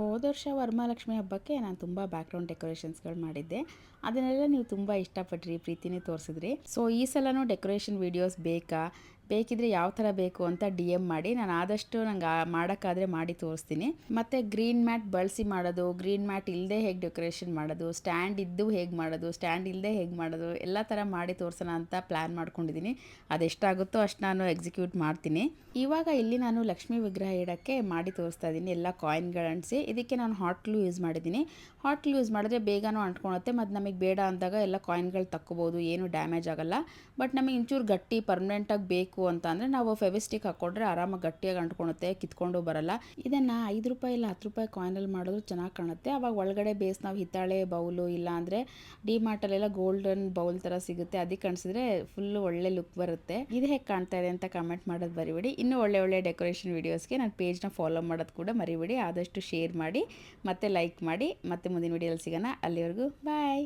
ಹೋದ ವರ್ಷ ವರಮಹಾಲಕ್ಷ್ಮಿ ಹಬ್ಬಕ್ಕೆ ನಾನು ತುಂಬ ಬ್ಯಾಕ್ಗ್ರೌಂಡ್ ಡೆಕೋರೇಷನ್ಸ್ಗಳು ಮಾಡಿದ್ದೆ. ಅದನ್ನೆಲ್ಲ ನೀವು ತುಂಬ ಇಷ್ಟಪಟ್ರಿ, ಪ್ರೀತಿನೇ ತೋರಿಸಿದ್ರಿ. ಸೊ ಈ ಸಲನೂ ಡೆಕೋರೇಷನ್ ವೀಡಿಯೋಸ್ ಬೇಕಾ, ಬೇಕಿದ್ರೆ ಯಾವ ಥರ ಬೇಕು ಅಂತ DM ಮಾಡಿ. ನಾನು ಆದಷ್ಟು ನಂಗೆ ಮಾಡೋಕ್ಕಾದರೆ ಮಾಡಿ ತೋರಿಸ್ತೀನಿ. ಮತ್ತು ಗ್ರೀನ್ ಮ್ಯಾಟ್ ಬಳಸಿ ಮಾಡೋದು, ಗ್ರೀನ್ ಮ್ಯಾಟ್ ಇಲ್ಲದೆ ಹೇಗೆ ಡೆಕೋರೇಷನ್ ಮಾಡೋದು, ಸ್ಟ್ಯಾಂಡ್ ಇದ್ದು ಹೇಗೆ ಮಾಡೋದು, ಸ್ಟ್ಯಾಂಡ್ ಇಲ್ಲದೆ ಹೇಗೆ ಮಾಡೋದು, ಎಲ್ಲ ಥರ ಮಾಡಿ ತೋರಿಸೋಣ ಅಂತ ಪ್ಲ್ಯಾನ್ ಮಾಡ್ಕೊಂಡಿದ್ದೀನಿ. ಅದೆಷ್ಟಾಗುತ್ತೋ ಅಷ್ಟು ನಾನು ಎಕ್ಸಿಕ್ಯೂಟ್ ಮಾಡ್ತೀನಿ. ಇವಾಗ ಇಲ್ಲಿ ನಾನು ಲಕ್ಷ್ಮೀ ವಿಗ್ರಹ ಇಡೋಕ್ಕೆ ಮಾಡಿ ತೋರಿಸ್ತಾ ಇದ್ದೀನಿ. ಎಲ್ಲ ಕಾಯಿನ್ಗಳು ಅಂಟಿಸಿ, ಇದಕ್ಕೆ ನಾನು ಹಾಟ್ ಗ್ಲೂ ಯೂಸ್ ಮಾಡಿದ್ದೀನಿ. ಹಾಟ್ ಗ್ಲೂ ಯೂಸ್ ಮಾಡಿದ್ರೆ ಬೇಗನೂ ಅಂಟ್ಕೊಳುತ್ತೆ ಮತ್ತು ನಮಗೆ ಬೇಡ ಅಂದಾಗ ಎಲ್ಲ ಕಾಯಿನ್ಗಳು ತಕ್ಕೋಬೋದು, ಏನು ಡ್ಯಾಮೇಜ್ ಆಗೋಲ್ಲ. ಬಟ್ ನಮಗೆ ಇಂಚೂರು ಗಟ್ಟಿ ಪರ್ಮನೆಂಟಾಗಿ ಬೇಕು ಅಂತ ಅಂದರೆ ನಾವು ಫೆವಿಸ್ಟಿಕ್ ಹಾಕ್ಕೊಂಡ್ರೆ ಆರಾಮಾಗಿ ಗಟ್ಟಿಯಾಗಿ ಅಂಟ್ಕೊಳುತ್ತೆ, ಕಿತ್ಕೊಂಡು ಬರಲ್ಲ. ಇದನ್ನು ₹5 ಇಲ್ಲ ₹10 ಕಾಯಿನಲ್ಲಿ ಮಾಡಿದ್ರು ಚೆನ್ನಾಗಿ ಕಾಣುತ್ತೆ. ಆವಾಗ ಒಳಗಡೆ ಬೇಸ್ ನಾವು ಹಿತ್ತಾಳೆ ಬೌಲು ಇಲ್ಲ ಅಂದರೆ ಡಿಮಾರ್ಟಲ್ಲೆಲ್ಲ ಗೋಲ್ಡನ್ ಬೌಲ್ ಥರ ಸಿಗುತ್ತೆ, ಅದಕ್ಕೆ ಅನಿಸಿದ್ರೆ ಫುಲ್ಲು ಒಳ್ಳೆ ಲುಕ್ ಬರುತ್ತೆ. ಇದು ಹೇಗೆ ಕಾಣ್ತಾ ಇದೆ ಅಂತ ಕಮೆಂಟ್ ಮಾಡೋದು ಮರಿಬೇಡಿ. ಇನ್ನೂ ಒಳ್ಳೆ ಡೆಕೋರೇಷನ್ ವೀಡಿಯೋಸ್ಗೆ ನನ್ನ ಪೇಜ್ನ ಫಾಲೋ ಮಾಡೋದು ಕೂಡ ಮರಿಬೇಡಿ. ಆದಷ್ಟು ಶೇರ್ ಮಾಡಿ ಮತ್ತು ಲೈಕ್ ಮಾಡಿ. ಮತ್ತೆ ಮುಂದಿನ ವೀಡಿಯೋದಲ್ಲಿ ಸಿಗೋಣ. ಅಲ್ಲಿವರೆಗೂ ಬಾಯ್.